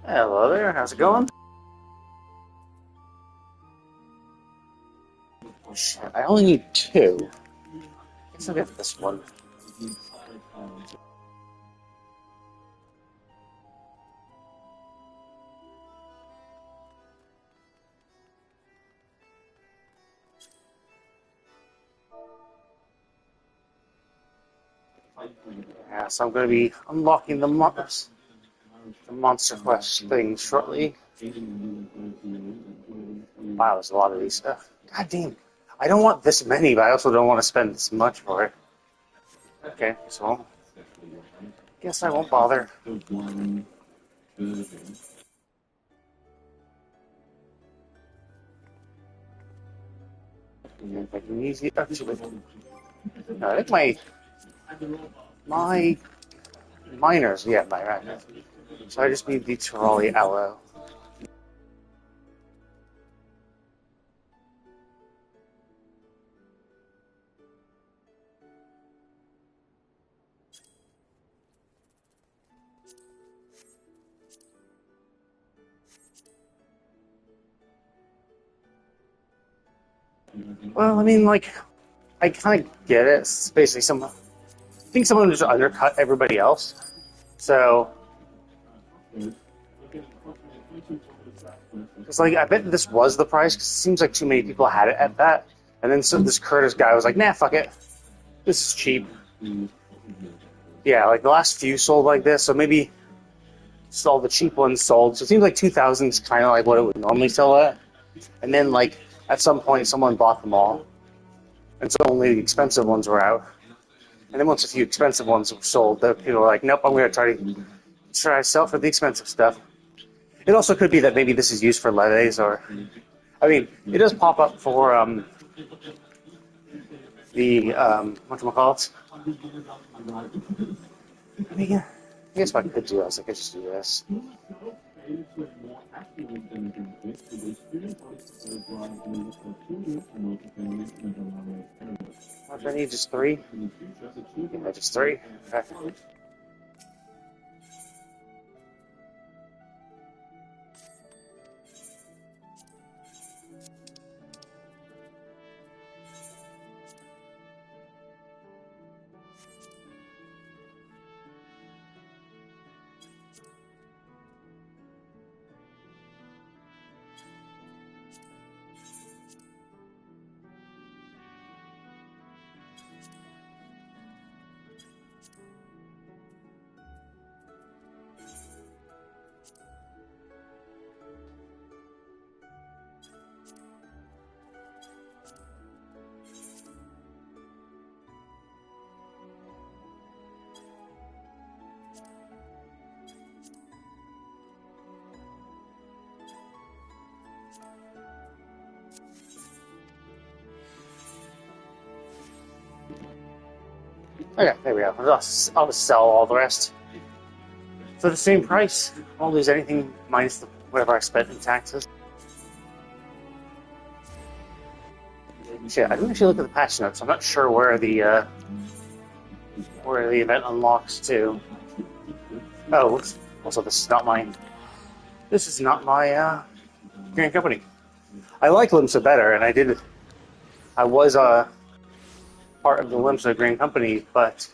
Hello there, how's it going? Shit, I only need two. Guess I'll get this one. Yeah, so I'm going to be unlocking the Monster Quest thing shortly. Wow, there's a lot of these. God damn. I don't want this many, but I also don't want to spend this much for it. Okay, so guess I won't bother. If I can use it, actually. No, I think my miners, yeah, my right. So I just need the Tirali Aloe. Well, I mean, like, I kind of get it. It's basically I think someone just undercut everybody else. So, it's like, I bet this was the price, because it seems like too many people had it at that. And then this Curtis guy was like, nah, fuck it. This is cheap. Yeah, like the last few sold like this, so maybe just all the cheap ones sold. So it seems like 2,000 is kind of like what it would normally sell at. And then, like, at some point, someone bought them all. And so only the expensive ones were out. And then once a few expensive ones were sold, the people were like, nope, I'm going to try to sell for the expensive stuff. It also could be that maybe this is used for levees, or... I mean, it does pop up for whatchamacallit? I mean, I guess if I could do this, I could just do this. How much I need? Just three? Yeah, just three? Okay. Okay, there we go. I'll just sell all the rest for the same price. I won't lose anything minus whatever I spent in taxes. Shit, I didn't actually look at the patch notes. I'm not sure where the event unlocks to. Oh, also this is not mine. This is not my Grand Company. I like Limsa better, and I was part of the Limsa Grand Company, but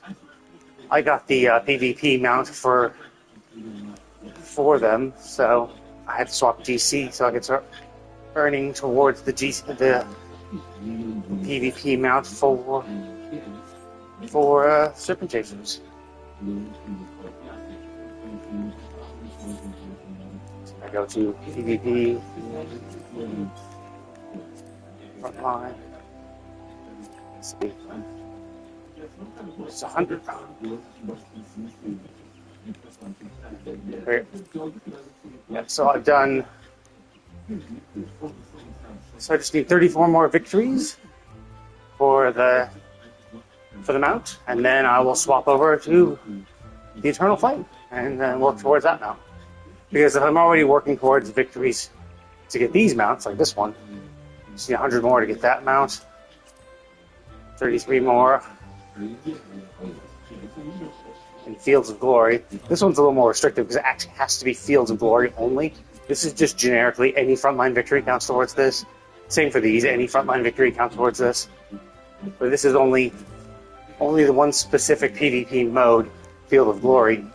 I got the PvP mount for them, so I had to swap DC so I could start earning towards the PvP mount for Serpent Chasers. I go to PvP, frontline. Let's see. It's 100. Yeah, so I've done. So I just need 34 more victories for the mount, and then I will swap over to the Eternal Flame. and then work towards that mount. Because if I'm already working towards victories to get these mounts, like this one, just need 100 more to get that mount, 33 more in Fields of Glory. This one's a little more restrictive because it actually has to be Fields of Glory only. This is just generically any frontline victory counts towards this. Same for these, any frontline victory counts towards this. But this is only the one specific PvP mode, Field of Glory,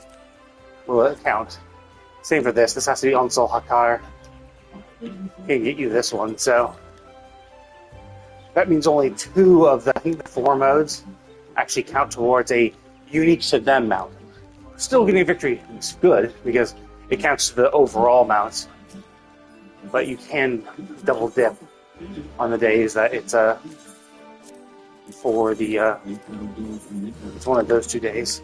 will count. Same for this. This has to be on Sol Hakar. Can't get you this one, so that means only 2 of the 4 modes actually count towards a unique to them mount. Still getting a victory is good because it counts to the overall mounts, but you can double dip on the days that it's for the it's one of those 2 days.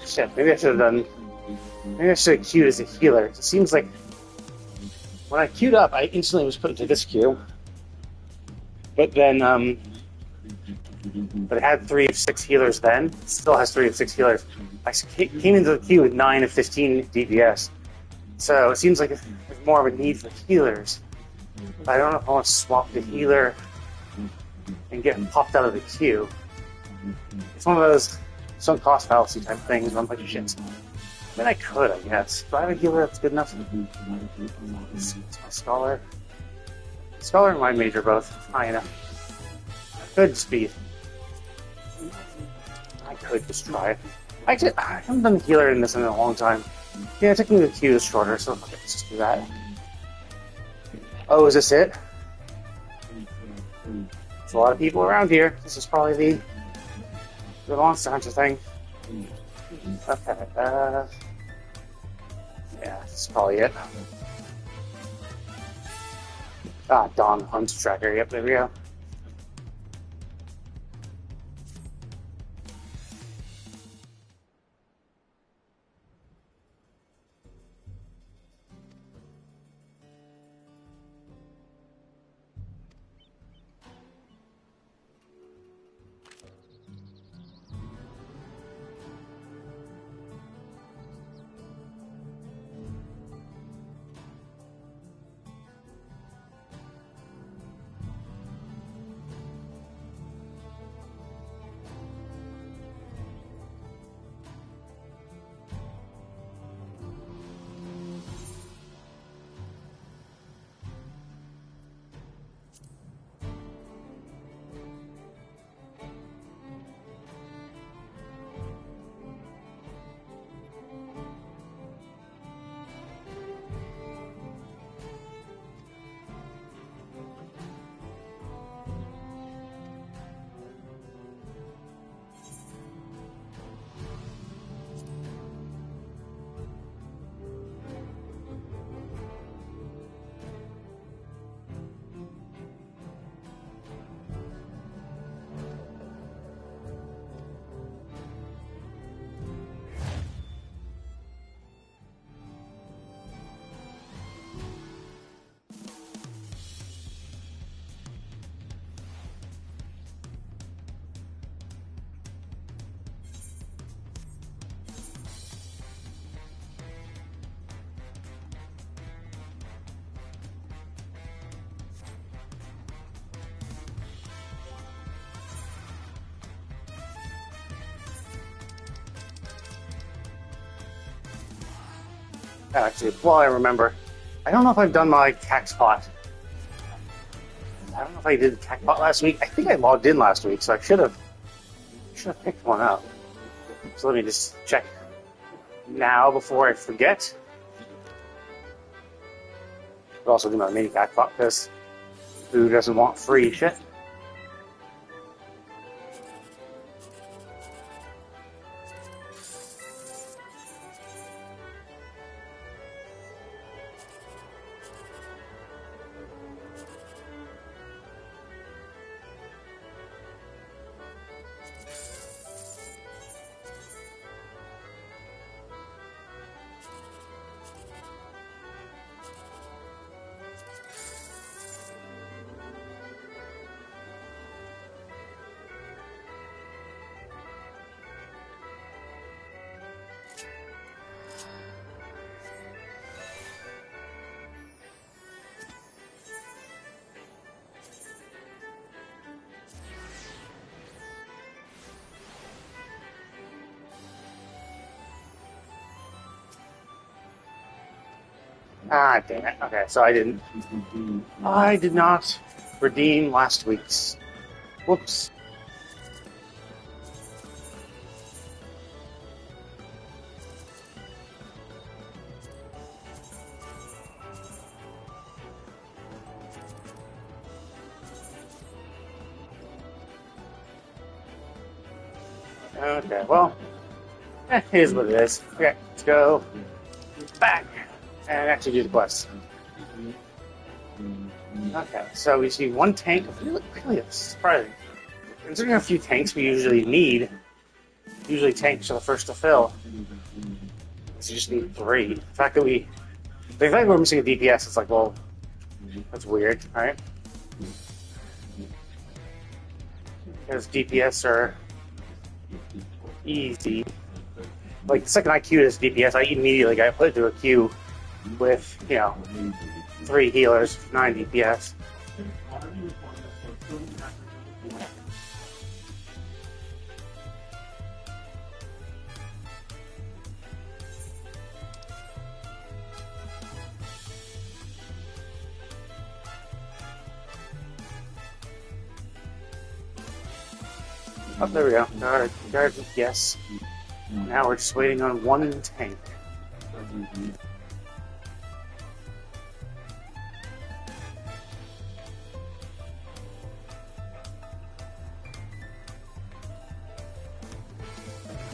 Shit, maybe I should have queued as a healer. It seems like when I queued up, I instantly was put into this queue. But then, but it had 3 of 6 healers then. It still has 3 of 6 healers. I came into the queue with 9 of 15 DPS. So it seems like there's more of a need for healers. But I don't know if I want to swap the healer and get popped out of the queue. It's one of those sunk cost fallacy type things where I'm like, shit. I mean, I could, I guess. Do I have a healer that's good enough? It's my Scholar. Scholar and my Major both high enough. Good speed. I could just try it. Actually, I haven't done the healer in this in a long time. Yeah, technically the queue is shorter, so okay, let's just do that. Oh, is this it? There's a lot of people around here. This is probably the Monster Hunter thing. Okay, yeah, this is probably it. Ah, Dawn Hunt Tracker, yep, there we go. Actually, well, I remember. I don't know if I've done my Caxpot. I don't know if I did Caxpot last week. I think I logged in last week, so I should have picked one up. So let me just check now before I forget. I'll also do my mini Caxpot because who doesn't want free shit? Ah, damn it. Okay, so I didn't. I did not redeem last week's. Whoops. Okay, well, here's what it is. Okay, let's go back and actually do the quest. Okay, so we see one tank. Really surprising. Considering how few tanks we usually need, usually tanks are the first to fill. So you just need 3. The fact we're missing a DPS, it's like, well, that's weird, right? Because DPS are easy. Like the second I queued as DPS, I immediately got put into a queue with, 3 healers, 9 DPS. Oh, there we go. Guard DPS. Now we're just waiting on one tank.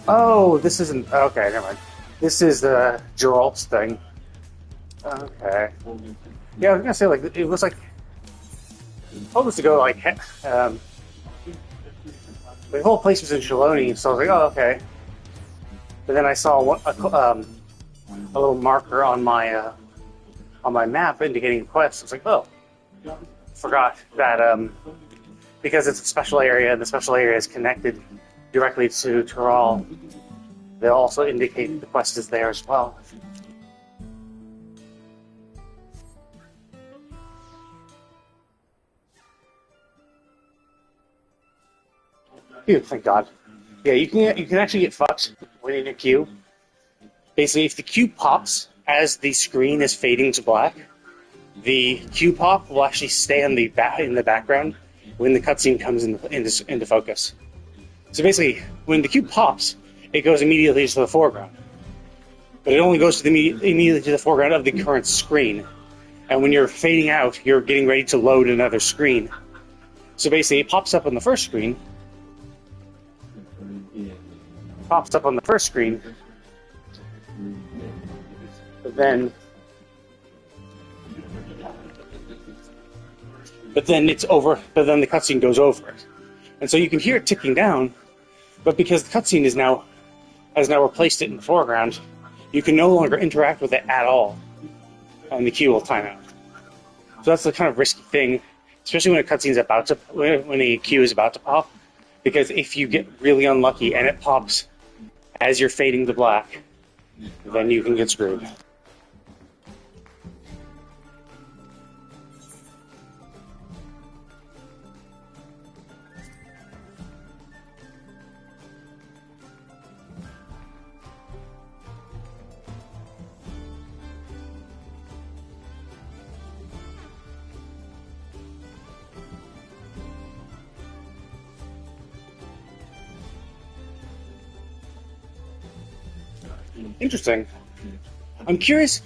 Oh, this isn't. Okay, never mind. This is the Geralt's thing. Okay. Yeah, I was gonna say, like, it was like. Told us to go, like, the whole place was in Shaloni, so I was like, oh, okay. But then I saw a little marker on my map indicating a quest. I was like, oh, forgot that because it's a special area and the special area is connected directly to Tural, they'll also indicate the quest is there as well. Phew, thank God. Yeah, you can actually get fucked when in a queue. Basically, if the queue pops as the screen is fading to black, the queue pop will actually stay in the background when the cutscene comes into focus. So basically, when the queue pops, it goes immediately to the foreground, but it only goes to immediately to the foreground of the current screen. And when you're fading out, you're getting ready to load another screen. So basically, it pops up on the first screen. But then it's over. But then the cutscene goes over it, and so you can hear it ticking down. But because the cutscene has now replaced it in the foreground, you can no longer interact with it at all, and the queue will time out. So that's the kind of risky thing, especially when a cutscene's when a queue is about to pop, because if you get really unlucky and it pops as you're fading to black, then you can get screwed. Interesting. I'm curious.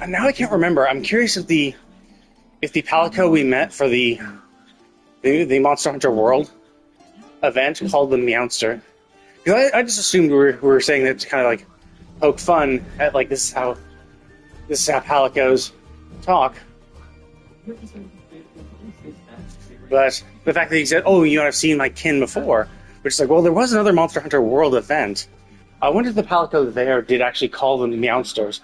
Now I can't remember. I'm curious if the Palico we met for the Monster Hunter World event called the Meowster. Because I just assumed we were saying that to kind of like poke fun at like this is how Palicos talk. But the fact that he said, "Oh, I've seen my kin before," which is like, well, there was another Monster Hunter World event. I wonder if the Palico there did actually call them Meowsters.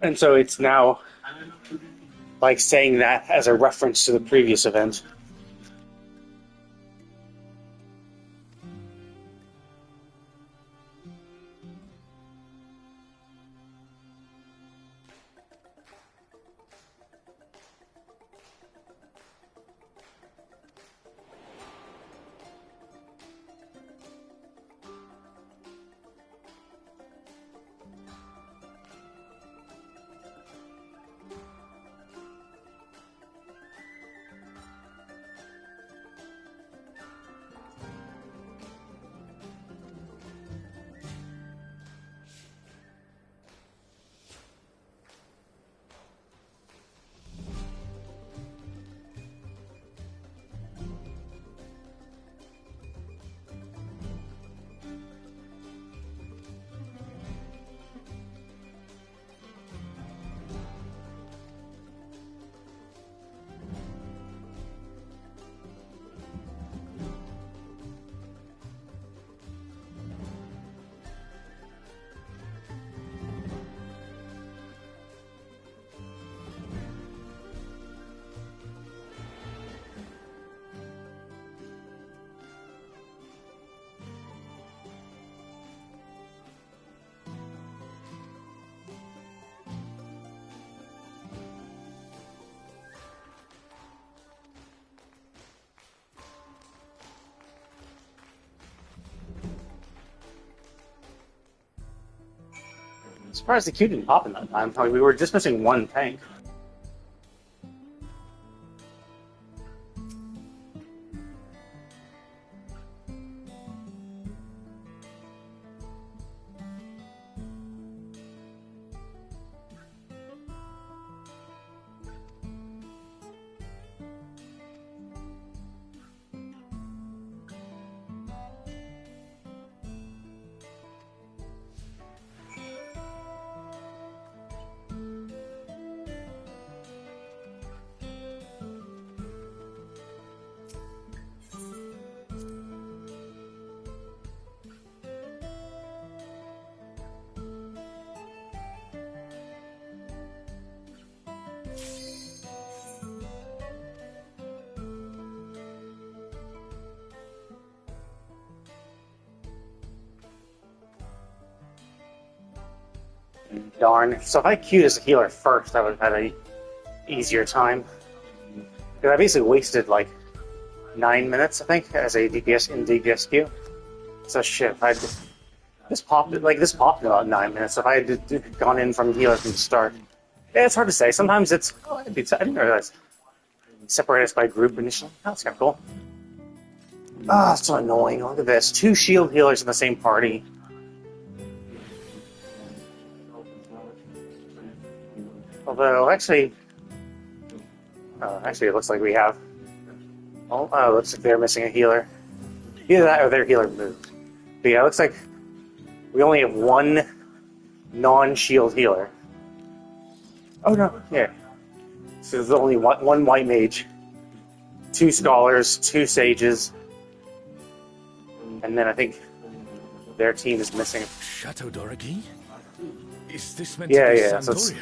And so it's now like saying that as a reference to the previous event. surprised the Q didn't pop in that time. Like, we were just missing one tank. Darn. So if I queued as a healer first, I would have had an easier time. Because I basically wasted like 9 minutes, I think, as a DPS in DPS queue. So shit, if I had this popped in about 9 minutes. If I had gone in from healer from the start, yeah, it's hard to say. Sometimes it's I didn't realize separate us by group initially. Oh, that's kind of cool. Ah, it's so annoying. Look at this, 2 shield healers in the same party. Although, actually, it looks like we have. Oh, it looks like they're missing a healer. Either that or their healer moved. But yeah, it looks like we only have 1 non-shield healer. Oh no, yeah. So there's only one white mage, 2 scholars, 2 sages, and then I think their team is missing. Chateau d'Origny? Is this meant to be Santoria?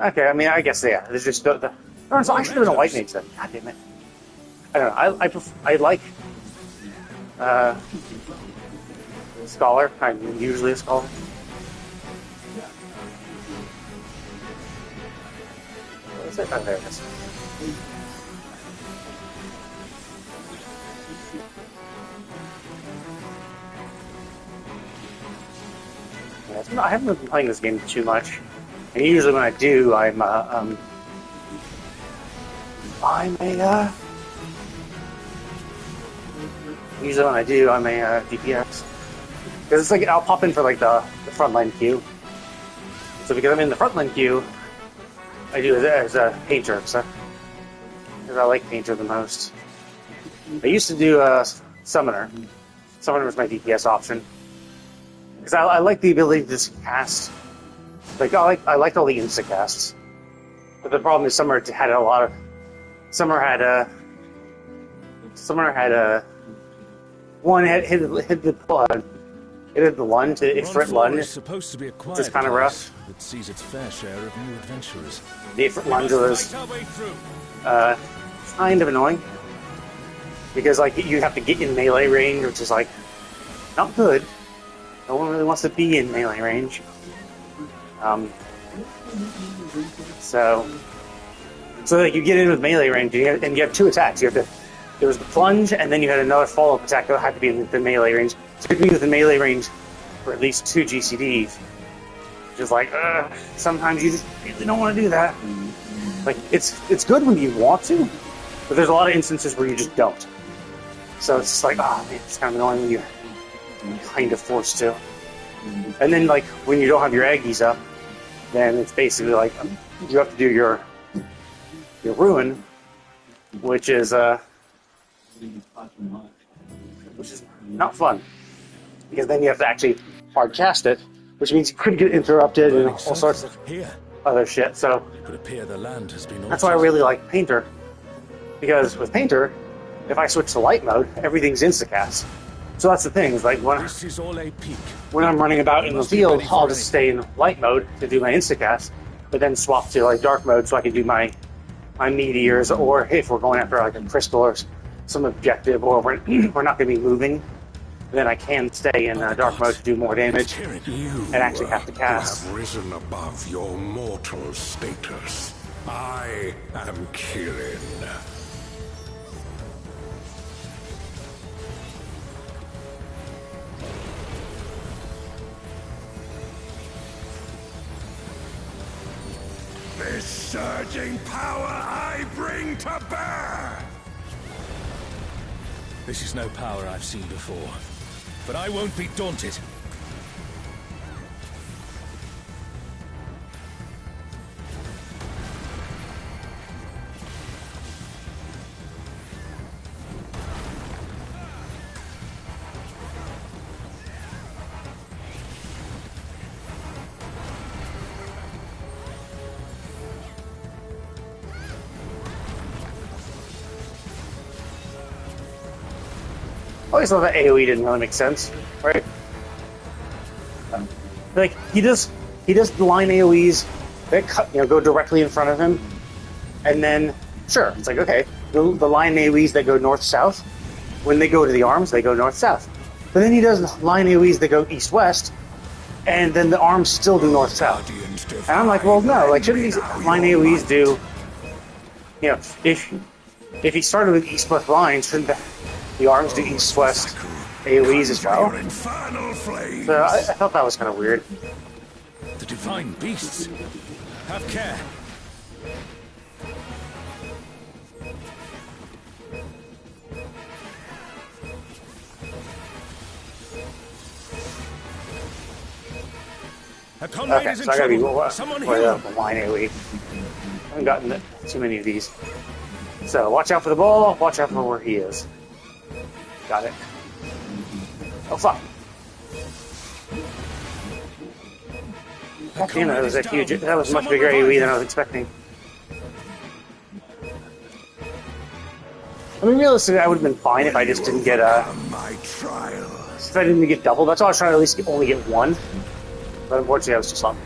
Okay, I mean, I guess, yeah. There's just the I should have been a white mage then. God damn it. I don't know. I like scholar. I'm usually a scholar. What is it? Oh, there it is. Yeah, I haven't been playing this game too much. And usually when I do, I'm a DPS. Because it's like, I'll pop in for like the frontline queue. So because I'm in the frontline queue, I do it as a painter, so because I like painter the most. I used to do summoner. Summoner was my DPS option. Because I like the ability to just cast. Like I liked all the insta casts, but the problem is Summer had a lot of. Summer had one hit the lunge, it Ifrit lunge, which is kind of rough. That sees its fair share of new adventurers. The Ifrit lunge was kind of annoying because like you have to get in melee range, which is like not good. No one really wants to be in melee range. So like you get in with melee range, and you have 2 attacks. There was the plunge, and then you had another follow-up attack that had to be in the melee range. So you had to be within melee range for at least 2 GCDs. Which is like, sometimes you just really don't want to do that. Like, it's good when you want to, but there's a lot of instances where you just don't. So it's just like, oh man, it's kind of annoying when you're kind of forced to. And then, like, when you don't have your Aggies up, then it's basically like you have to do your ruin, which is not fun because then you have to actually hard cast it, which means you could get interrupted and all sorts of other shit. So that's why I really like Painter, because with Painter, if I switch to light mode, everything's instacast. So that's the thing, is like when I'm running about in the field, I'll just stay in light mode to do my instacast, but then swap to like dark mode so I can do my meteors, or if we're going after like a crystal or some objective, or we're not going to be moving, then I can stay in dark mode to do more damage and actually have to cast. You have risen above your mortal status. I am Kirin. This surging power I bring to bear! This is no power I've seen before, but I won't be daunted. I always thought that AoE didn't really make sense, right? Like he does the line AoEs that go directly in front of him, and then sure, it's like okay, the line AoEs that go north south, when they go to the arms, they go north south. But then he does the line AoEs that go east west, and then the arms still do north south. And I'm like, well, no, like shouldn't these line AoEs do? If he started with east west lines, shouldn't the arms do east-west AoEs as well? So I thought that was kind of weird. The divine beasts. Have care. Okay, so I gotta be the line AoE. I haven't gotten too many of these. So watch out for the ball, watch out for where he is. Got it. Oh fuck. God damn it, that was a huge, that was much bigger AoE than I was expecting. I mean, realistically, I would have been fine if I just didn't get if I didn't get double. That's why I was trying to at least only get one. But unfortunately, I was just lucky.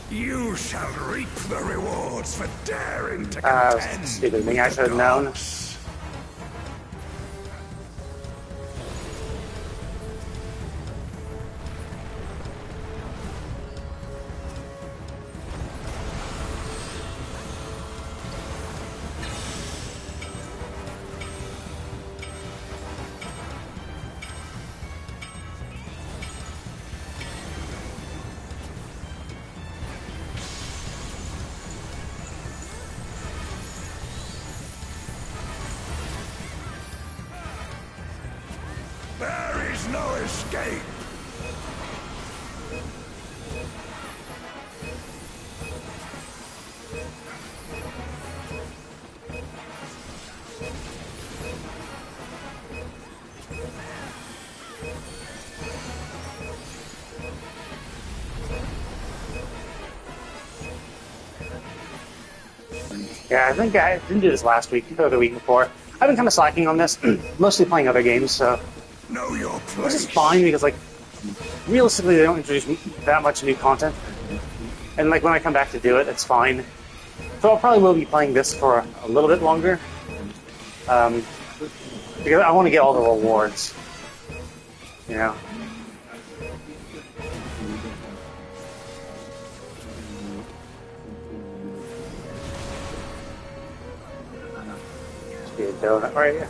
You shall reap the rewards for daring to contend. Stupid thing I should have known. There is no escape. Yeah, I think I didn't do this last week or the week before. I've been kind of slacking on this, mostly playing other games, so Know your place. which is fine because, like, realistically, they don't introduce that much new content, and like when I come back to do it, it's fine. So I probably will be playing this for a little bit longer, because I want to get all the rewards, you know. Be a donut right here.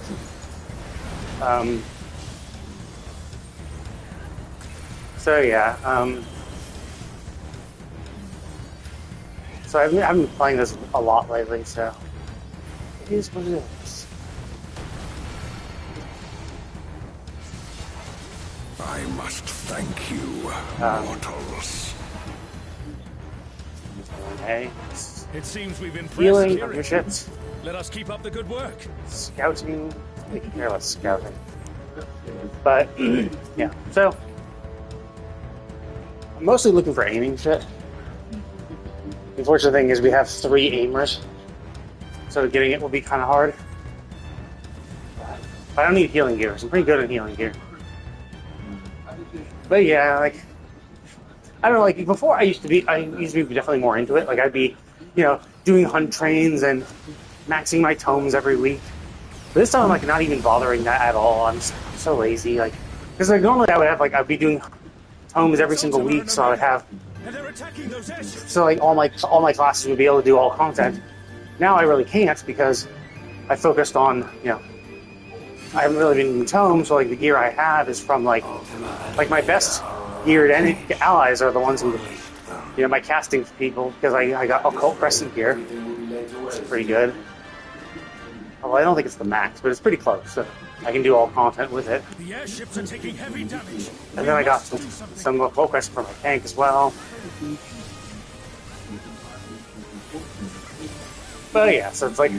So yeah, so I've been playing this a lot lately, so it is what it is. I must thank you, mortals. Hey, It seems we've impressed healing of Kieran. your ships. Let us keep up the good work. Scouting. I can care less scouting. But, yeah. So, I'm mostly looking for aiming shit. The unfortunate thing is we have 3 aimers. So getting it will be kind of hard. But I don't need healing gear. So I'm pretty good at healing gear. But yeah, like, I don't know, like, before I used to be definitely more into it. Like, I'd be, doing hunt trains and maxing my tomes every week. But this time I'm, like, not even bothering that at all. I'm so lazy, like, because, like, normally I'd be doing tomes every single week, so I would have, And they're attacking those airships. so, like, all my classes would be able to do all content. Now I really can't because I focused on, I haven't really been in the tome, so, like, the gear I have is from, like my best geared allies are the ones who, my casting people, because I got Occult Crescent gear, which is pretty good. Well, I don't think it's the max, but it's pretty close, so I can do all content with it. The airships are taking heavy damage. And then I got some Occult Crescent for my tank as well. But yeah, so it's like,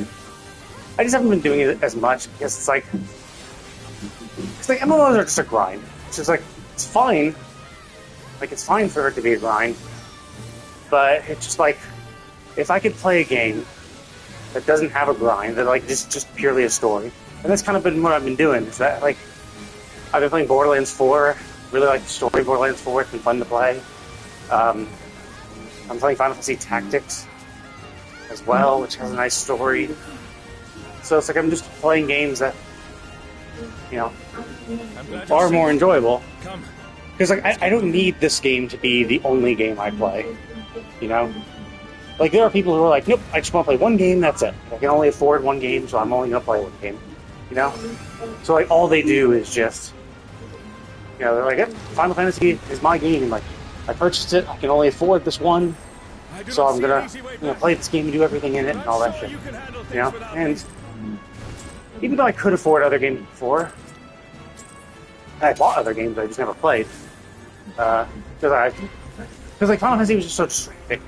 I just haven't been doing it as much because it's like MMOs are just a grind. It's just like, it's fine. Like, it's fine for it to be a grind. But it's just like, if I could play a game that doesn't have a grind, that like just purely a story. And that's kind of been what I've been doing. Is that like, I've been playing Borderlands 4, really like the story of Borderlands 4, it's been fun to play. I'm playing Final Fantasy Tactics as well, which has a nice story. So it's like I'm just playing games that, are more enjoyable. Come. Because like I don't need this game to be the only game I play. Like there are people who are like, nope, I just want to play one game, that's it. I can only afford one game, so I'm only gonna play one game. So like all they do is just they're like, yep, Final Fantasy is my game. Like I purchased it, I can only afford this one, so I'm gonna play this game and do everything in it and all that shit. And even though I could afford other games before, I bought other games I just never played. Because like Final Fantasy was just so distracting,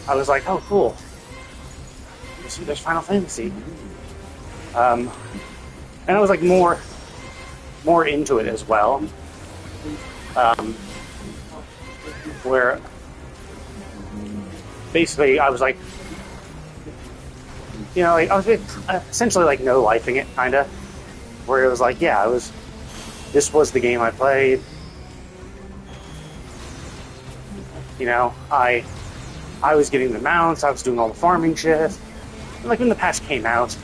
I was like, oh cool, there's Final Fantasy. And I was like more into it as well. Where basically I was like, like I was essentially like no-lifing it, kinda. Where it was like, yeah, this was the game I played. I was getting the mounts, I was doing all the farming shit. And like when the patch came out,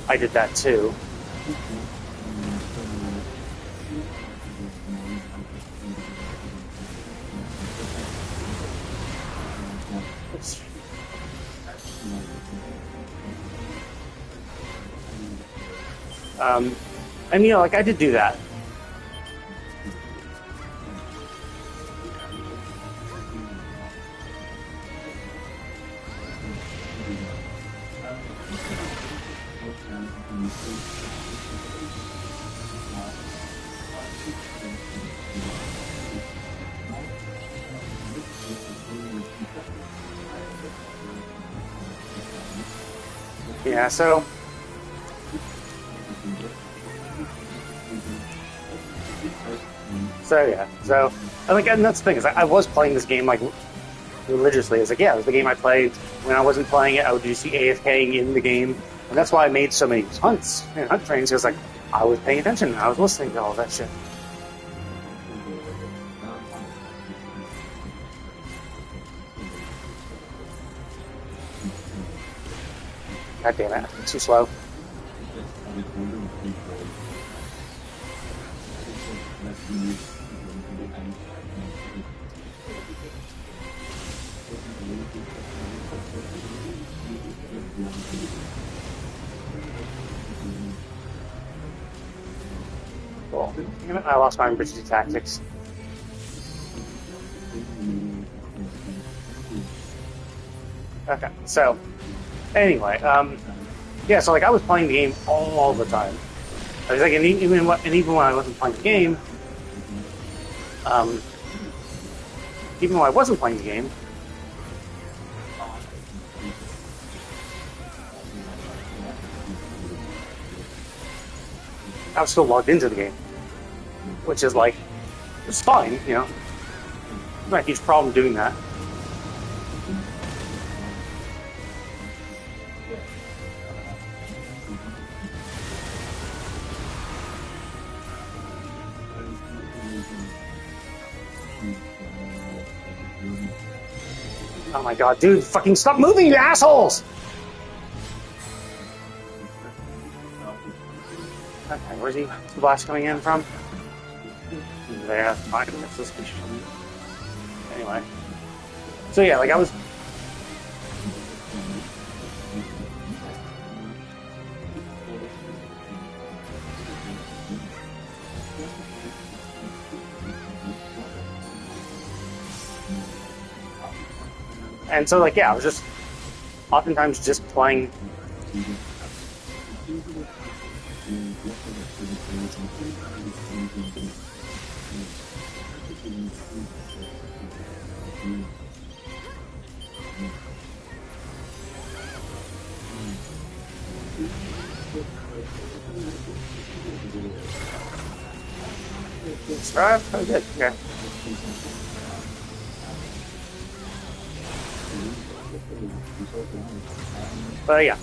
I did that too. And like I did do that. Yeah, so and that's the thing is I was playing this game like religiously. It's like, yeah, it was the game I played. When I wasn't playing it, I would just be AFKing in the game, and that's why I made so many hunts and hunt trains. Because like I was paying attention, and I was listening to all that shit. God damn it, it's too slow. Cool. Damn it, I lost my emergency tactics. Okay, so anyway, yeah, so like I was playing the game all the time. I was like, and even when I wasn't playing the game, even when I wasn't playing the game, I was still logged into the game, which is like, it's fine, you know. Not a huge problem doing that. Oh my god, dude, fucking stop moving, you assholes! Okay, where's the blast coming in from? There, fine, that's suspicious. Anyway. So yeah, like I was... And so like, yeah, I was just oftentimes just playing Strive? Oh, good. Yeah. But yeah,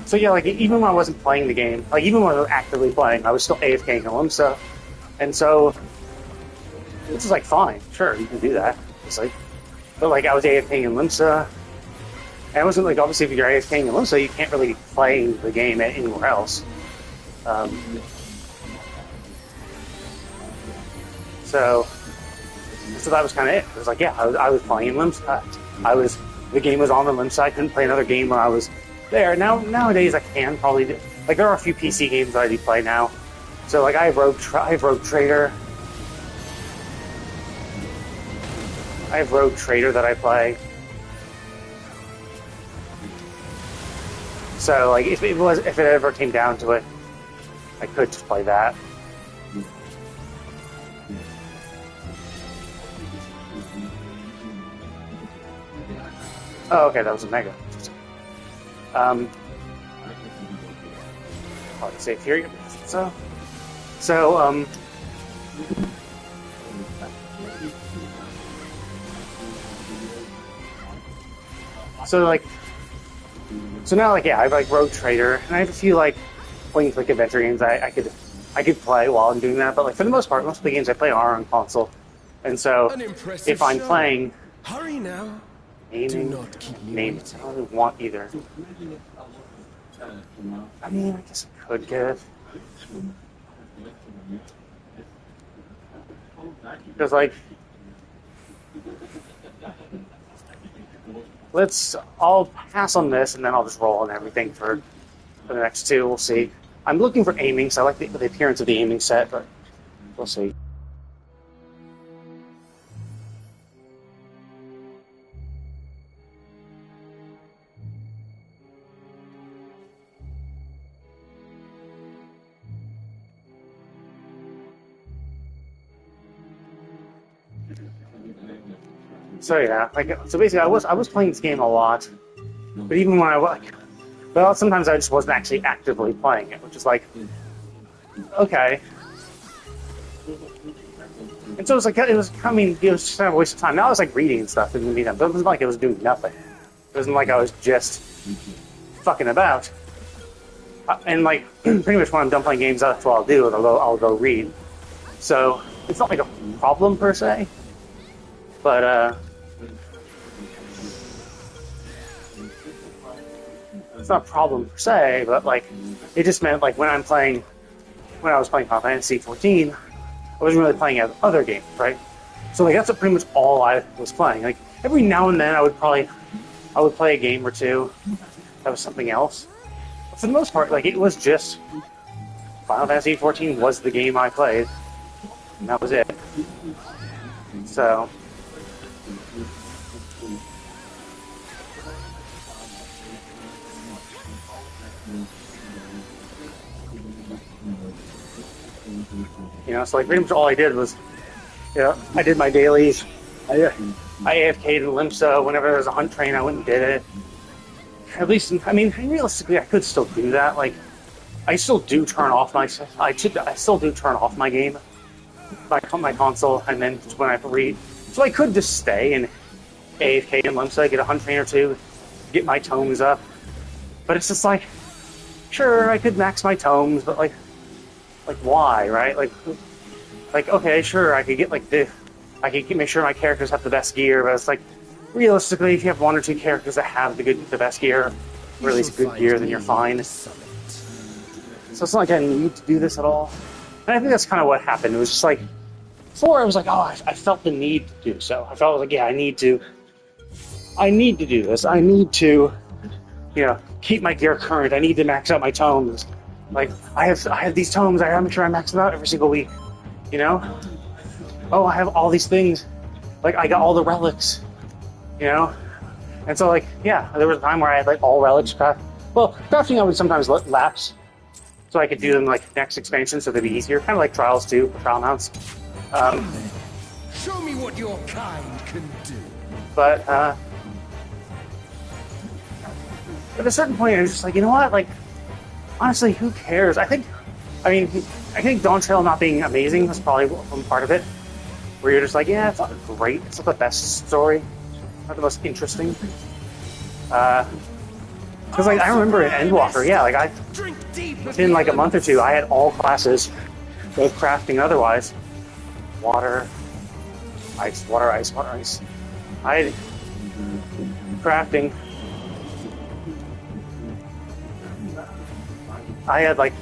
so yeah, like even when I wasn't playing the game, like even when I was actively playing, I was still AFKing in Limsa, and so this is like fine, sure, you can do that. It's like, but like I was AFKing in Limsa, and it wasn't like obviously if you're AFKing in Limsa, you can't really play the game anywhere else. So that was kind of it. It was like, yeah, I was playing in Limsa. The game was on the Limsa. I couldn't play another game when I was there. Nowadays, I can probably do. Like, there are a few PC games that I do play now. So, like, I have Rogue Trader. I have Rogue Trader that I play. So, like, if it ever came down to it, I could just play that. Oh, okay, that was a mega. Hard to say here. So, now, like, yeah, I have, like, Rogue Trader, and I have a few, like, point-and-click adventure games I could play while I'm doing that, but, like, for the most part, most of the games I play are on console. And so, if I'm playing... Hurry now. Naming, I don't really want either. I mean, I guess I could get it. Because, like, I'll pass on this and then I'll just roll on everything for the next two. We'll see. I'm looking for aiming, so I like the appearance of the aiming set, but we'll see. So yeah, so basically, I was playing this game a lot, but even when sometimes I just wasn't actually actively playing it, which is like, okay. And so it was just kind of a waste of time. Now I was like reading and stuff in the meantime, but it wasn't like it was doing nothing. It wasn't like I was just fucking about. And like pretty much when I'm done playing games, that's what I'll do. I'll go read. So it's not like a problem per se, but it's not a problem per se, but like it just meant like when I was playing Final Fantasy 14, I wasn't really playing other games, right? So like that's pretty much all I was playing. Like every now and then I would play a game or two that was something else. But for the most part, like it was just Final Fantasy 14 was the game I played, and that was it. So so like pretty much all I did was, I did my dailies. I AFK'd in Limsa. Whenever there was a hunt train, I went and did it. At least, I mean, realistically, I could still do that. Like, I still do turn off my I still do turn off my game, my console, and then when I read, so I could just stay and AFK and limp, so I get a hunt train or two, get my tomes up, but it's just like, sure, I could max my tomes, but like why, right? Like okay, sure, I could get like I could make sure my characters have the best gear, but it's like realistically, if you have one or two characters that have the best gear, or at least good gear, then you're fine. So it's not like I need to do this at all. And I think that's kind of what happened. It was just like, before I was like, oh, I felt the need to do so. I felt like, yeah, I need to do this. I need to, keep my gear current. I need to max out my tomes. Like, I have these tomes. I gotta make sure I max them out every single week. Oh, I have all these things. Like, I got all the relics. And so, like, yeah, there was a time where I had, like, all relics craft. Well, crafting I would sometimes lapse, so I could do them, like, next expansion, so they'd be easier. Kind of like Trials 2, Trial Mounts. Show me what your kind can do. But, at a certain point, I was just like, you know what? Like, honestly, who cares? I think Dawntrail not being amazing was probably one part of it. Where you're just like, yeah, it's not great. It's not the best story. Not the most interesting. Because, like, I remember in Endwalker, yeah, like, within, like, a month or two, I had all classes, both crafting and otherwise. Water, ice, water, ice, water, ice. I had crafting. I had, like,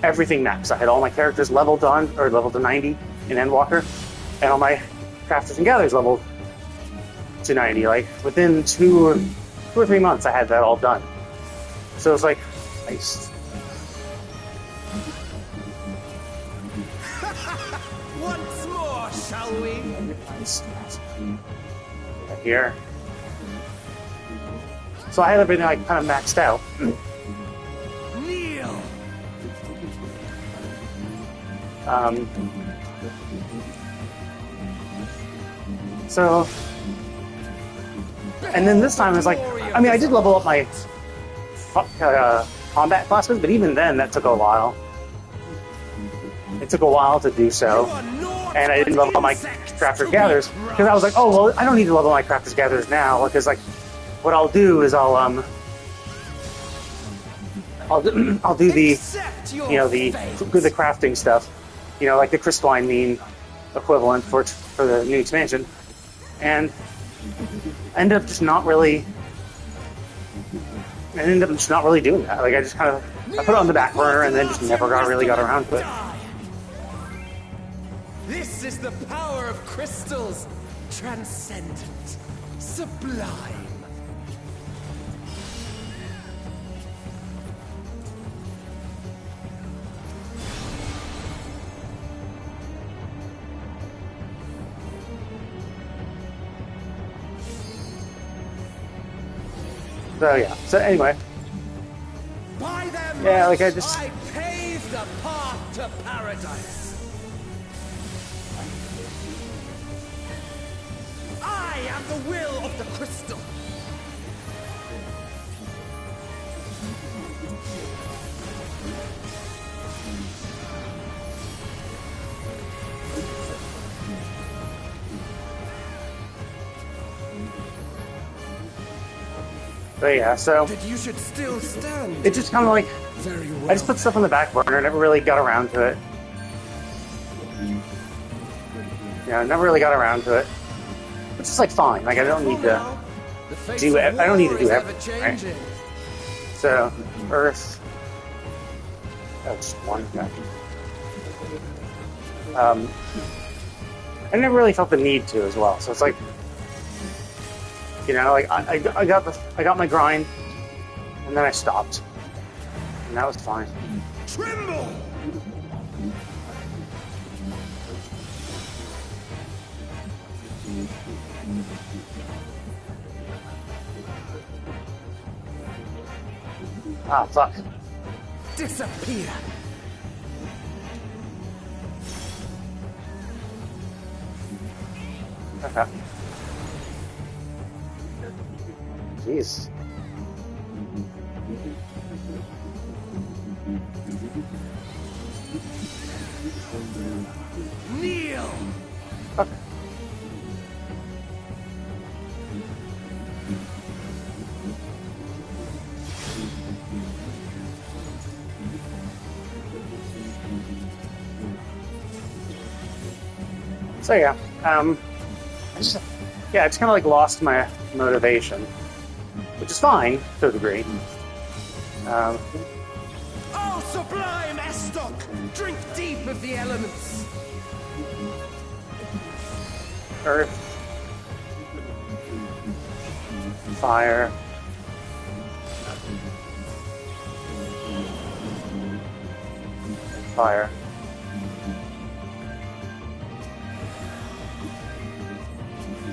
everything maxed. I had all my characters leveled to 90 in Endwalker, and all my crafters and gatherers leveled to 90. Like, within 2 or 3 months, I had that all done. So it's like, nice. Once more, shall we? Nice. Right here. So I had everything like kind of maxed out. Kneel. So, and then this time I was like, I mean, I did level up my combat classes, but even then, that took a while. It took a while to do so, and I didn't level up my crafters gatherers because I was like, oh well, I don't need to level my crafters gatherers now because like, what I'll do is I'll do the the crafting stuff, like the crystalline mean equivalent for the new expansion, and I ended up just not really doing that. Like I just kind of I put it on the back burner and then just never really got around to it. This is the power of crystals, transcendent, sublime. So yeah. So anyway. By them Yeah, like I paved the path to paradise. I am the will of the crystal. But yeah, so That you should still stand. it just kind of like Very well. I just put stuff on the back burner. Never really got around to it. Yeah, never really got around to it. Which is like fine. Like I don't need to do it. I don't need to do everything. Right? So Earth. Oh, just one guy. I never really felt the need to as well. So it's like, like I got my grind, and then I stopped, and that was fine. Tremble! Ah, fuck. Disappear! Okay. Jeez. Kneel! Okay. So yeah, I just kind of like lost my motivation, which is fine to a degree. Oh, sublime Estoc! Drink deep of the elements! Earth, fire, fire.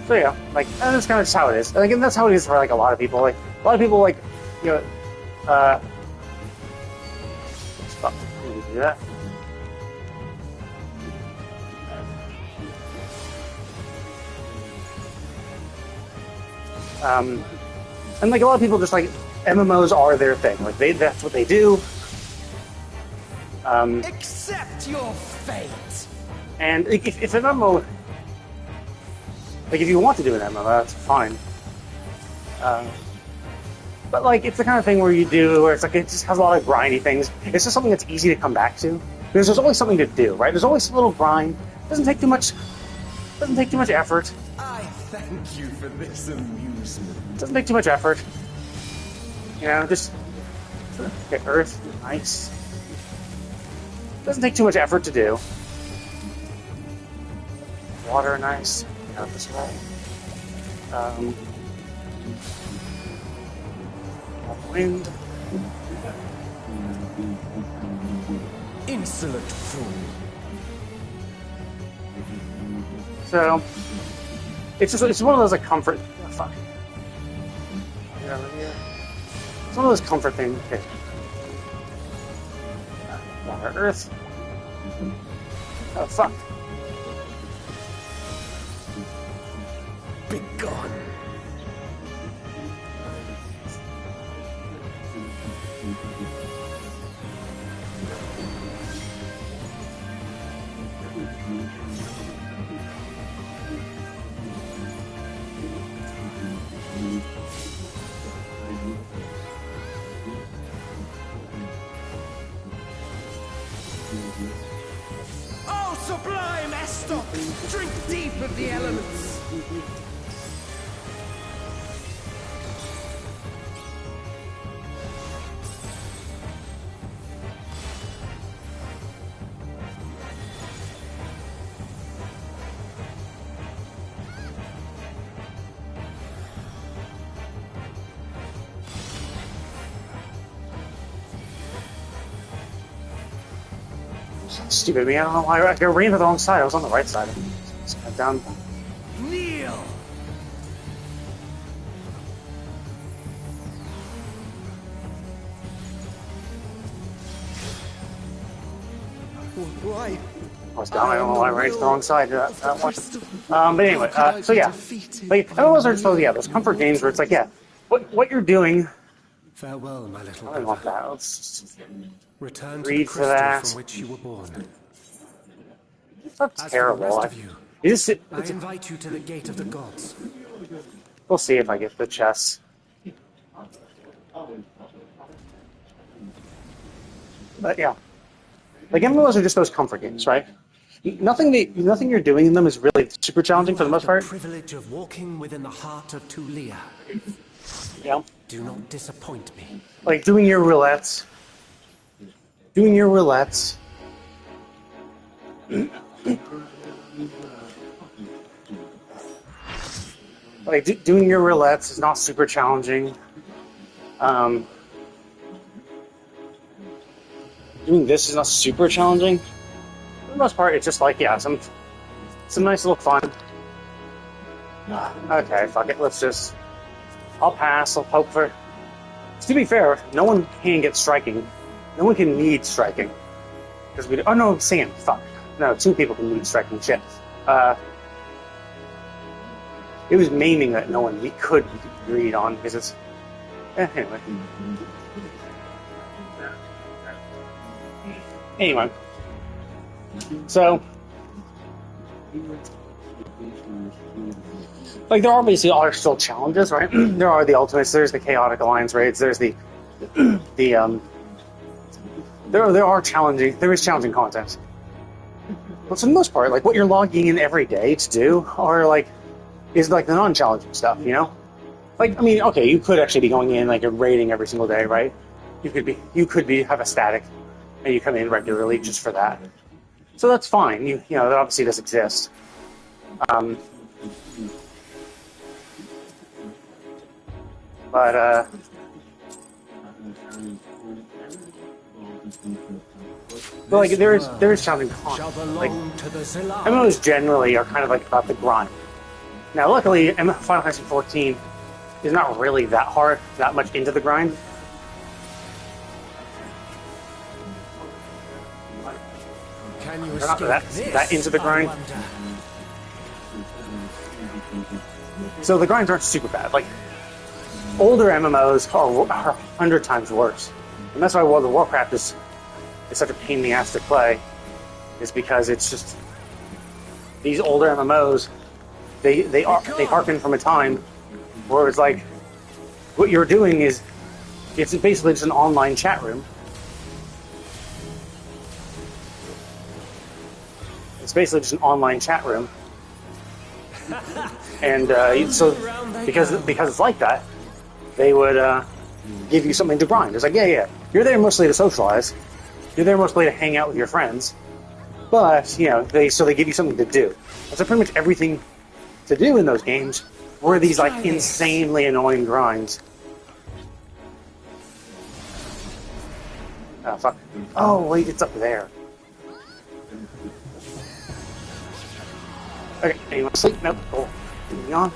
So yeah, like that's kind of just how it is. Like, and that's how it is for like a lot of people. Like a lot of people, like you know, stop. Do that. And like a lot of people just like MMOs are their thing. Like that's what they do. Accept your fate! And if an MMO, like if you want to do an MMO, that's fine. But like it's the kind of thing where you do, where it's like it just has a lot of grindy things. It's just something that's easy to come back to because there's always something to do, right? There's always a little grind. Doesn't take too much. Doesn't take too much effort. I thank you for this amusement. Doesn't take too much effort. You know, just get Earth, nice. Doesn't take too much effort to do. Water, nice. Out this way. Wind. Insolent fool. So it's one of those like comfort. Oh, fuck. Get over here. It's one of those comfort things. Okay. Water, Earth. Oh fuck. Be gone. Oh, sublime Estoc! Drink deep of the elements! Stupid me. I don't know why I ran to the wrong side. I was on the right side. Just got down. Kneel! Why? I was down. I don't know why I ran to the wrong side. That one. But anyway, so yeah, like MMOs are so those comfort games where it's like what you're doing. Farewell, my little I don't want brother. that. Let's just Return to read the for crystal that. from which you were born. That's As for the terrible. rest of you, I invite you to the gate of the gods. We'll see if I get the chess. But yeah, like MMOs are just those comfort games, right? Nothing you're doing in them is really super challenging for the most part. The privilege of walking within the heart of Tulia. Yeah, Do not disappoint me. like doing your roulettes. Like doing your roulettes is not super challenging. Doing this is not super challenging. For the most part, it's just like some nice little fun. Okay, fuck it. I'll pass. I'll hope for. To be fair, no one can get striking. No one can need striking because we. Oh no, Sam. Fuck. No, 2 people can need striking. Shit. It was maiming that we could read on because it's Anyway. Anyway. So, like, there obviously are still challenges, right? There are the Ultimates, there's the Chaotic Alliance raids, there's the there are challenging, there is challenging content. But for the most part, like, what you're logging in every day to do is like the non-challenging stuff, you know? Like, I mean, okay, you could actually be going in like and raiding every single day, right? You could have a static and you come in regularly just for that. So that's fine. You know, that obviously does exist. But like there is challenging content. Like MMOs generally are kind of like about the grind. Now, luckily, Final Fantasy XIV is not really that hard, that much into the grind. Can you They're not escape that into the grind. So the grinds aren't super bad. Like, older MMOs are 100 times worse. And that's why World of Warcraft is such a pain in the ass to play, is because it's just these older MMOs, they harken from a time where it's like what you're doing is it's basically just an online chat room. It's basically just an online chat room, and so because it's like that, they would give you something to grind. It's like, yeah, you're there mostly to socialize, you're there mostly to hang out with your friends, but you know they give you something to do. And so pretty much everything to do in those games were these like insanely annoying grinds. Oh fuck! Oh wait, it's up there. Okay, anyone asleep? Nope. Oh, moving on.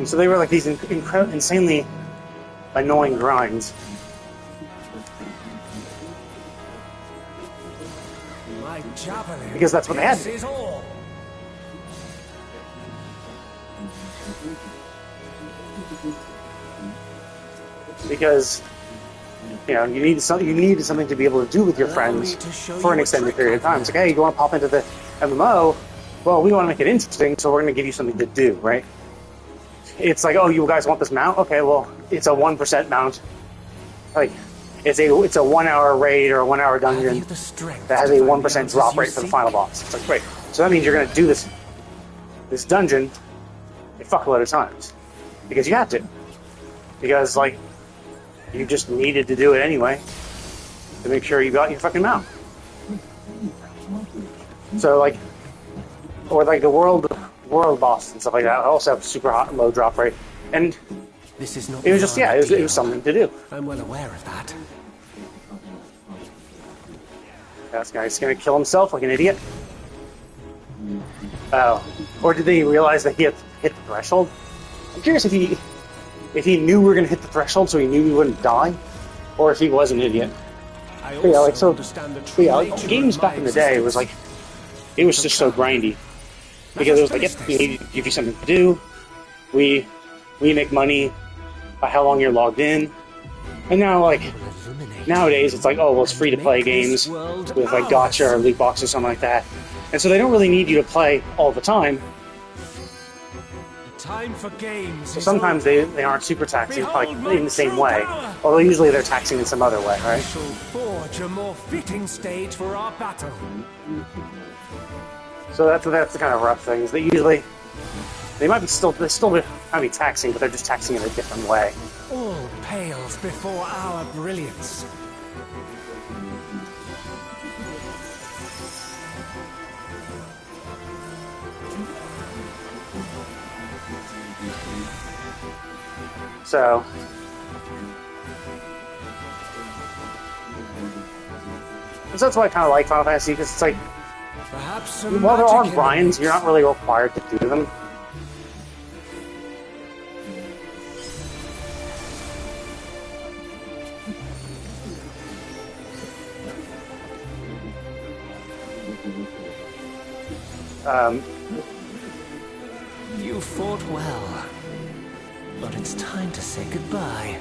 So they were like these insanely annoying grinds. My javelin Because that's what they had. pierces all. Because you know you needed something to be able to do with your friends for an extended period of time. It's like, hey, you want to pop into the MMO? Well, we want to make it interesting, so we're going to give you something to do, right? It's like, oh, you guys want this mount? Okay, well, it's a 1% mount. Like, it's a 1 hour raid or a 1 hour dungeon that has a 1% drop rate for the final boss. It's like, great. So that means you're going to do this dungeon a fuckload of times because you have to. Because like, you just needed to do it anyway to make sure you got your fucking mount. So like. Or like the world boss and stuff like that also have super hot low drop rate, and This is not it was just it was something to do. I'm well aware of that. This guy's gonna kill himself like an idiot. Oh, or did they realize that he had hit the threshold? I'm curious if he knew we were gonna hit the threshold, so he knew we wouldn't die, or if he was an idiot. But yeah, like so. But yeah, like, games back in the day was like it was just so grindy. Because it was like, yep, we need to give you something to do. We make money by how long you're logged in. And now, like, nowadays, it's like, oh, well, it's free to play games with, like, gacha or loot box or something like that. And so they don't really need you to play all the time. Time for games. So sometimes they aren't super taxing, like, in the same way. Although usually they're taxing in some other way, right? We shall forge a more fitting stage for our battle. So that's the kind of rough things. They usually they still might be taxing, but they're just taxing in a different way. All pales before our brilliance. So that's why I kind of like Final Fantasy, because it's like, Perhaps while there are grinds, you're not really required to do them. You fought well, but it's time to say goodbye.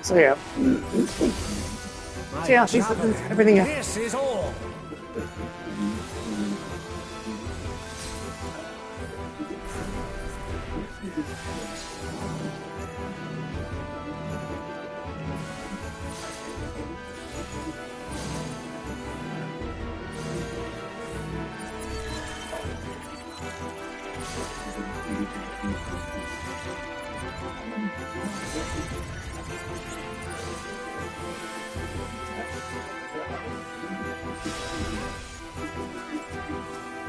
So yeah. My So yeah, these, javelin. everything. This is all.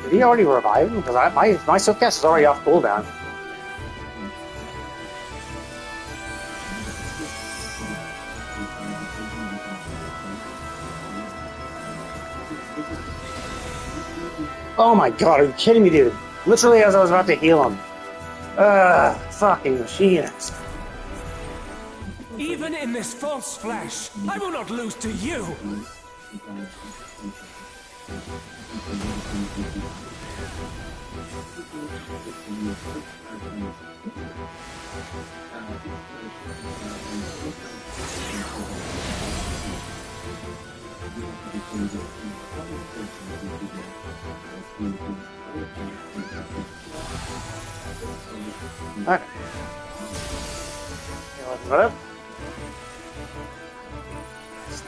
Did he already revive him? Because my Silkcast is already off cooldown. Oh my god, are you kidding me, dude? Literally as I was about to heal him. Fucking machinist. Even in this false flesh, I will not lose to you. Okay. Let's put up.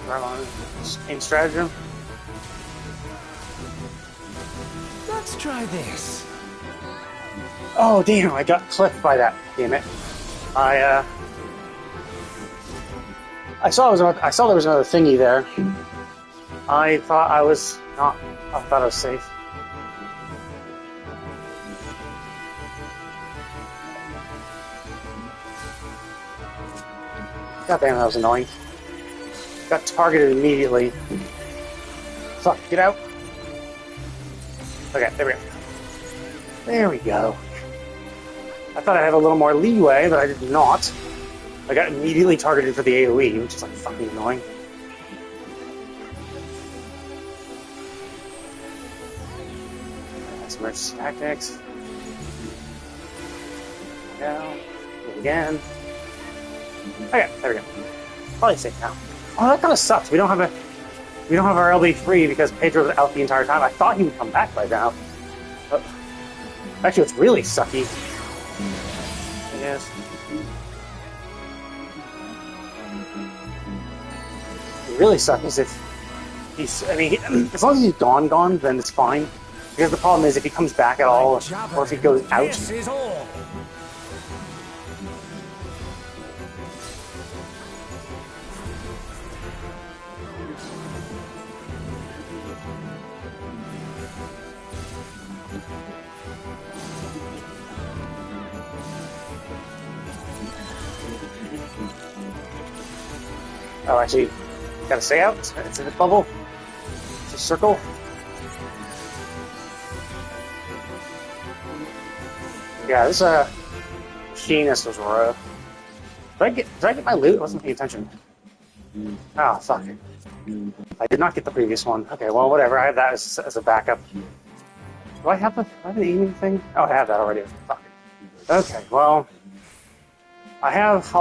Right on. Same stratagem. Let's try this. Oh damn! I got clipped by that. Damn it! I saw there was another thingy there. I thought I was not. I thought I was safe. God damn, that was annoying. Got targeted immediately. Fuck! Get out. Okay, there we go. There we go. I thought I'd have a little more leeway, but I did not. I got immediately targeted for the AoE, which is like fucking annoying. That's merge tactics. Down. Again. Okay, there we go. Probably safe now. Oh, that kind of sucks. We don't have our LB free because Pedro was out the entire time. I thought he would come back by now. But actually, what's really sucky. Yes. What really sucks is if he's. I mean, as long as he's gone, then it's fine. Because the problem is if he comes back at all, or if he goes out. This is all. Oh, actually, gotta stay out. It's in a bubble. It's a circle. Yeah, this machinist was rough. Did I get my loot? I wasn't paying attention. Oh, fuck. I did not get the previous one. Okay, well, whatever. I have that as a backup. Do I have an aiming thing? Oh, I have that already. Fuck it. Okay, well, I have.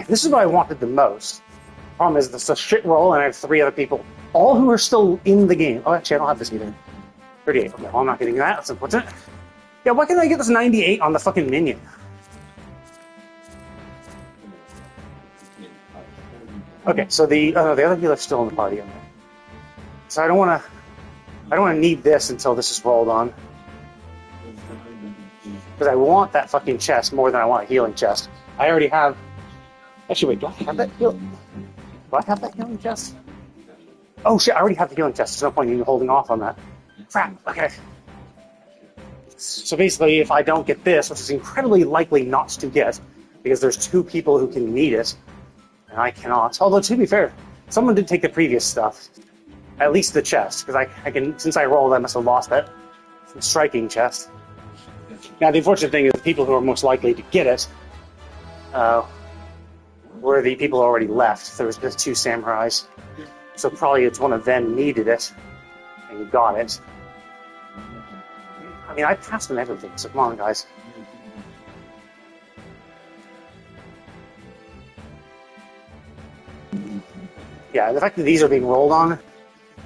This is what I wanted the most. Problem is, it's a shit roll, and I have 3 other people, all who are still in the game. Oh, actually, I don't have this either. 38. Okay, well, I'm not getting that. That's unfortunate. Yeah, why can't I get this 98 on the fucking minion? Okay, so the other people are still in the party. Okay. So I don't want to need this until this is rolled on. Because I want that fucking chest more than I want a healing chest. I already have. Actually, wait, do I have that healing? Do I have that healing chest? Oh shit, I already have the healing chest. There's no point in you holding off on that. Crap, okay. So basically, if I don't get this, which is incredibly likely not to get, because there's 2 people who can need it, and I cannot. Although, to be fair, someone did take the previous stuff. At least the chest, because I can, since I rolled, I must have lost that striking chest. Now, the unfortunate thing is the people who are most likely to get it, were the people who already left. There was just 2 samurais. So probably it's one of them needed it, and you got it. I mean, I passed on everything, so come on, guys. Yeah, the fact that these are being rolled on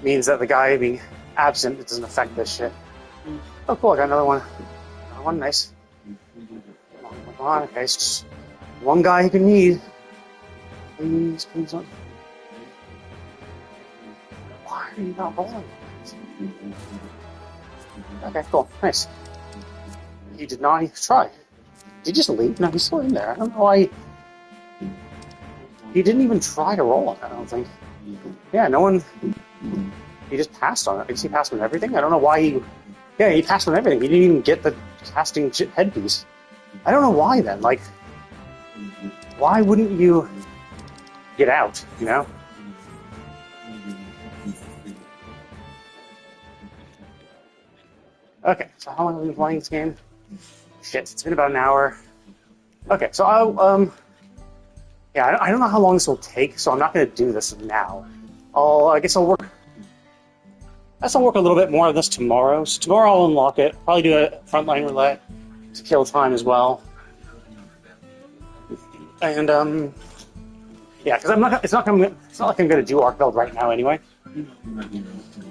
means that the guy being absent, it doesn't affect this shit. Oh, cool, I got another one. Another one, nice. Come on, okay, it's just one guy you can need. Please, please don't. Why are you not rolling? Okay, cool, nice. He did not even try. Did he just leave? No, he's still in there. I don't know why. He didn't even try to roll on it, I don't think. Yeah, no one. He just passed on it. I guess he passed on everything. I don't know why he. Yeah, he passed on everything. He didn't even get the casting headpiece. I don't know why then. Like, why wouldn't you get out, you know? Okay, so how long have we been playing this game? Shit, it's been about an hour. Okay, so yeah, I don't know how long this will take, so I'm not going to do this now. I guess I'll work a little bit more of this tomorrow. So tomorrow I'll unlock it. Probably do a frontline roulette to kill time as well. And yeah, because it's not like I'm going to do Arc Build right now anyway,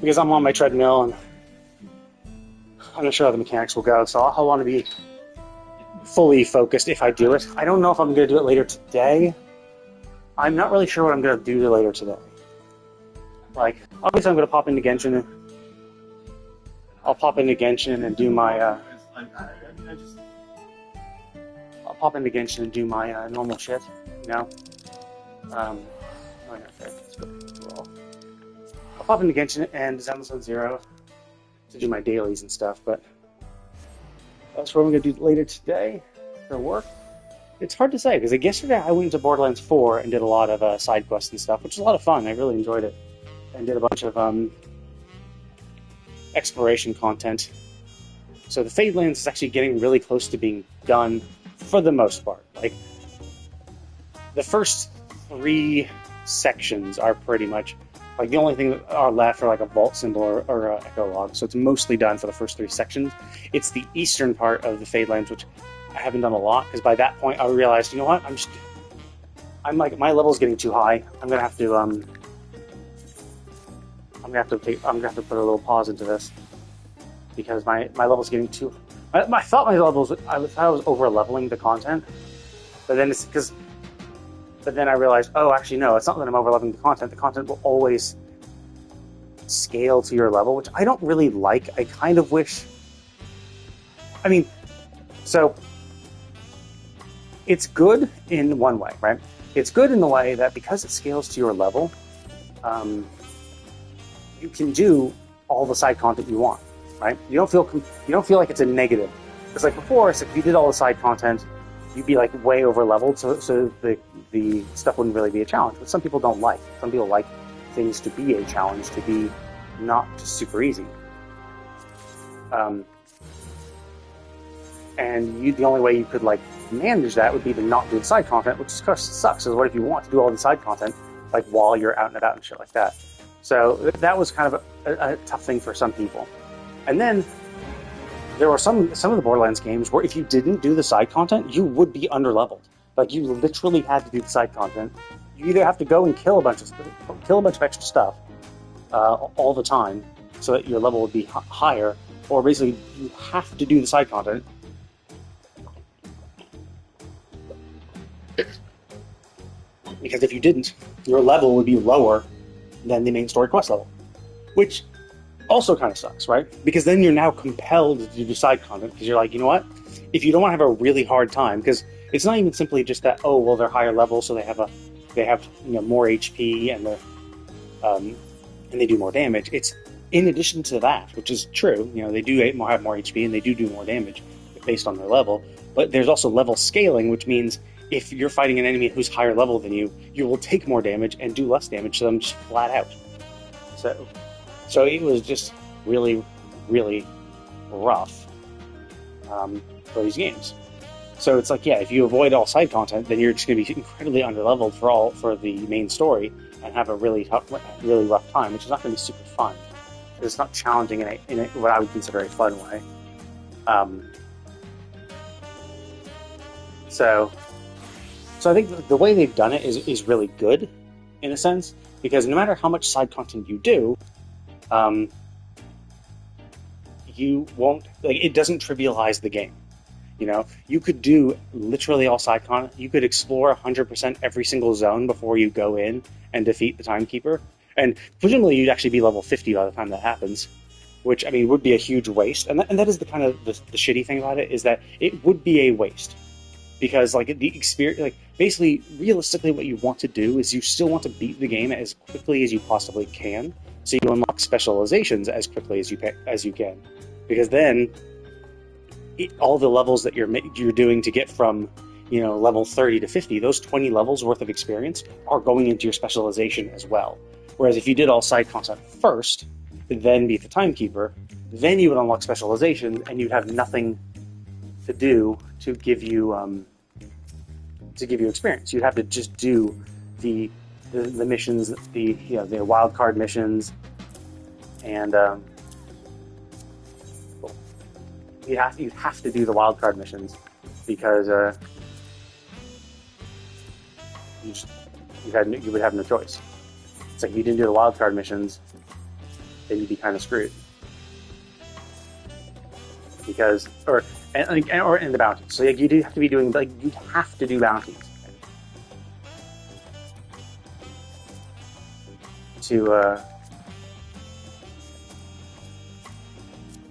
because I'm on my treadmill and I'm not sure how the mechanics will go. So I'll want to be fully focused if I do it. I don't know if I'm going to do it later today. I'm not really sure what I'm going to do later today. Like, obviously I'm going to pop into Genshin. I'll pop into Genshin and do my, I'll pop into Genshin and do my normal shit, you know? Oh, yeah, okay. Let's go. I'll pop into Genshin and Zenless Zero to do my dailies and stuff, but that's what I'm going to do later today for work. It's hard to say, because like yesterday I went into Borderlands 4 and did a lot of side quests and stuff, which was a lot of fun. I really enjoyed it. And did a bunch of exploration content. So the Fadelands is actually getting really close to being done for the most part. Like, the first 3 sections are pretty much, like, the only thing that are left are like a vault symbol or echo log. So it's mostly done for the first 3 sections. It's the eastern part of the Fadelands, which I haven't done a lot, because by that point I realized, you know what, I'm like, my level's getting too high. I'm gonna have to put a little pause into this, because my level's getting too. I thought my levels. I thought I was over leveling the content, but then I realized, oh, actually no, it's not that I'm over leveling the content. The content will always scale to your level, which I don't really like. I kind of wish. I mean, so it's good in one way, right? It's good in the way that because it scales to your level, you can do all the side content you want, right? You don't feel like it's a negative. It's like before, so if you did all the side content, you'd be like way over leveled, so the stuff wouldn't really be a challenge. But some people don't like. Some people like things to be a challenge, to be not just super easy. And the only way you could like manage that would be to not do the side content, which of course sucks. So what if you want to do all the side content like while you're out and about and shit like that? So that was kind of a tough thing for some people. And then there were some of the Borderlands games where if you didn't do the side content, you would be underleveled. Like, you literally had to do the side content. You either have to go and kill a bunch of extra stuff all the time so that your level would be higher, or basically you have to do the side content. Because if you didn't, your level would be lower than the main story quest level, which also kind of sucks, right? Because then you're now compelled to do side content, because you're like, you know what? If you don't want to have a really hard time, because it's not even simply just that, oh, well, they're higher level, so they have more HP and they do more damage. It's in addition to that, which is true. You know, they do have more HP and they do more damage based on their level. But there's also level scaling, which means if you're fighting an enemy who's higher level than you, you will take more damage and do less damage to them just flat out. So it was just really, really rough for these games. So it's like, yeah, if you avoid all side content, then you're just going to be incredibly underleveled for the main story and have a really rough time, which is not going to be super fun. It's not challenging in what I would consider a fun way. So I think the way they've done it is really good, in a sense. because no matter how much side content you do, you won't, like, it doesn't trivialize the game. You know, you could do literally all side content. You could explore 100% every single zone before you go in and defeat the Timekeeper. And presumably you'd actually be level 50 by the time that happens, which, I mean, would be a huge waste. And that is the kind of the shitty thing about it, is that it would be a waste. Because, like, the experience, like, basically, realistically, what you want to do is you still want to beat the game as quickly as you possibly can, so you unlock specializations as quickly as you can. Because then, all the levels that you're doing to get from, you know, level 30 to 50, those 20 levels worth of experience are going into your specialization as well. Whereas if you did all side content first, then beat the Timekeeper, then you would unlock specialization, and you'd have nothing to do to give you experience. You'd have to just do the missions, the wild card missions, and you have to do the wild card missions because you would have no choice. It's like if you didn't do the wild card missions, then you'd be kind of screwed. Because or in the bounties. So, like, you do have to be doing, like, you have to do bounties to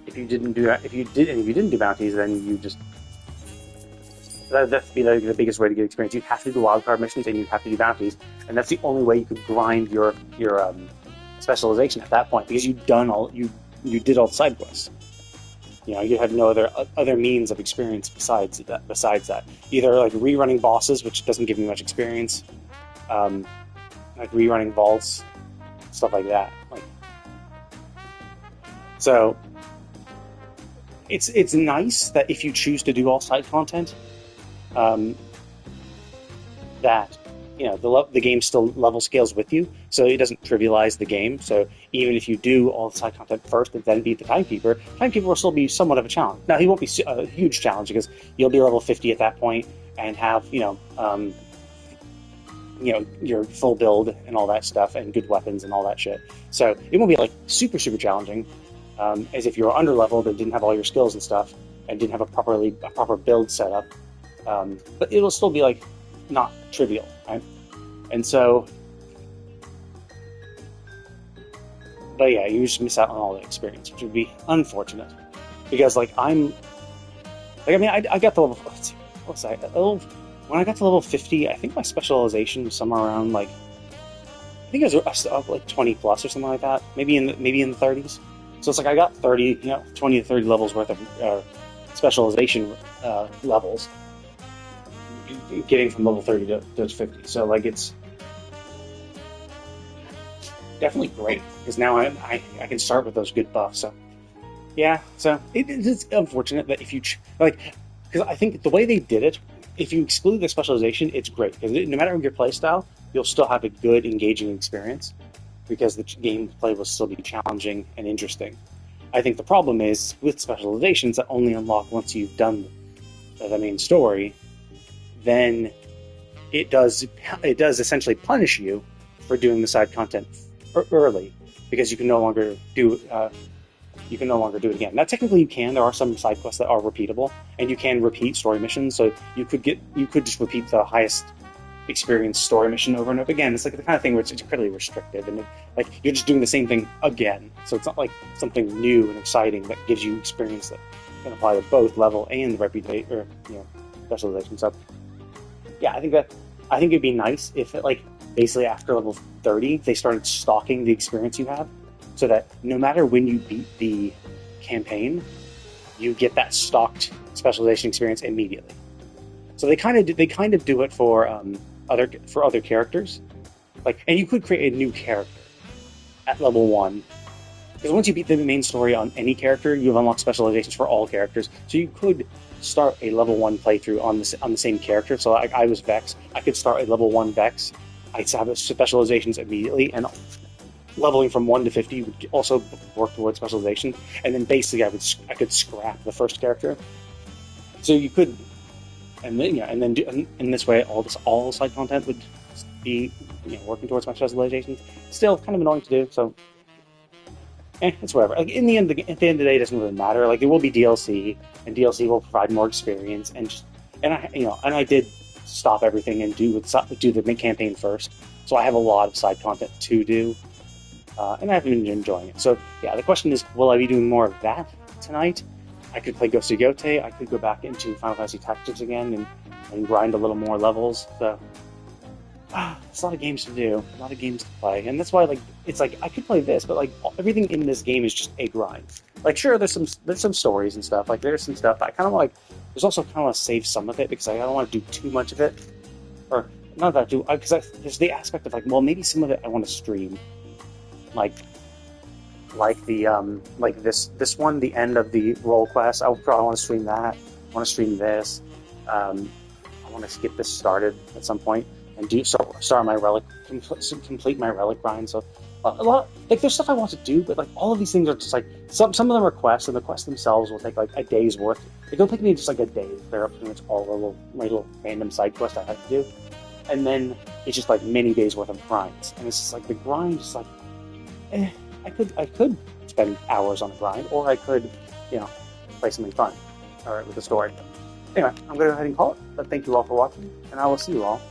if you didn't do bounties, then you just that'd be the biggest way to get experience. You'd have to do wildcard missions and you'd have to do bounties, and that's the only way you could grind your specialization at that point, because you did all the side quests. You know, you have no other means of experience besides that. Either, like, rerunning bosses, which doesn't give you much experience, like rerunning vaults, stuff like that. Like, so it's nice that if you choose to do all side content, that, you know, the game still level scales with you, so it doesn't trivialize the game. So even if you do all the side content first and then beat the Timekeeper will still be somewhat of a challenge. Now, he won't be a huge challenge because you'll be level 50 at that point and have, your full build and all that stuff and good weapons and all that shit. So it won't be, like, super, super challenging, as if you were under-leveled and didn't have all your skills and stuff and didn't have a proper build set up. But it'll still be, like, not trivial, right? And so, but yeah, you just miss out on all the experience, which would be unfortunate. Because, like, I got the level, when I got to level 50, I think my specialization was somewhere around, like, I think it was like 20 plus or something like that, maybe in the 30s. So it's like I got 20 to 30 levels worth of specialization levels, getting from level 30 to 50. So, like, it's definitely great, because now I can start with those good buffs. So yeah, so it's unfortunate that if you because I think the way they did it, if you exclude the specialization, it's great, because no matter your playstyle, you'll still have a good, engaging experience, because the gameplay will still be challenging and interesting. I think the problem is with specializations that only unlock once you've done the main story, then it does essentially punish you for doing the side content early, because you can no longer do it again. Now, technically you can. There are some side quests that are repeatable, and you can repeat story missions. So you could just repeat the highest experience story mission over and over again. It's like the kind of thing where it's incredibly restrictive, and like you're just doing the same thing again. So it's not like something new and exciting that gives you experience that can apply to both level and reputation or specialization. So yeah, I think it'd be nice if it, like, basically after level 30 they started stocking the experience you have, so that no matter when you beat the campaign, you get that stocked specialization experience immediately. So they kind of do it for other characters, like, and you could create a new character at level 1, because once you beat the main story on any character, you've unlocked specializations for all characters. So you could start a level 1 playthrough on the same character. So I was Vex. I could start a level 1 Vex. I'd have specializations immediately, and leveling from 1 to 50 would also work towards specialization. And then basically I could scrap the first character. So you could, and then in this way all side content would be working towards my specializations. Still kind of annoying to do, so it's whatever. Like at the end of the day, it doesn't really matter. Like there will be DLC, and DLC will provide more experience, and I did stop everything and do the main campaign first. So I have a lot of side content to do, and I've been enjoying it. So yeah, the question is, will I be doing more of that tonight? I could play Ghost of Gote. I could go back into Final Fantasy Tactics again and grind a little more levels. So it's a lot of games to do, a lot of games to play, and that's why it's like I could play this, but like everything in this game is just a grind. Like sure, there's some stories and stuff. Like there's some stuff I kind of like. There's also kind of want to save some of it because I don't want to do too much of it, or not that I do because there's the aspect of like, well, maybe some of it I want to stream, like the this one, the end of the role quest. I would probably want to stream that. I want to stream this. I want to get this started at some point and start my relic, complete my relic grind. So a lot like there's stuff I want to do, but like all of these things are just like some of them are quests, and the quests themselves will take like a day's worth. It'll take me just like a day to clear up pretty much all my little random side quests I have to do, and then it's just like many days worth of grinds, and it's just like the grind is like, I could spend hours on a grind, or I could play something fun, with the story. Anyway, I'm going to go ahead and call it. But thank you all for watching, and I will see you all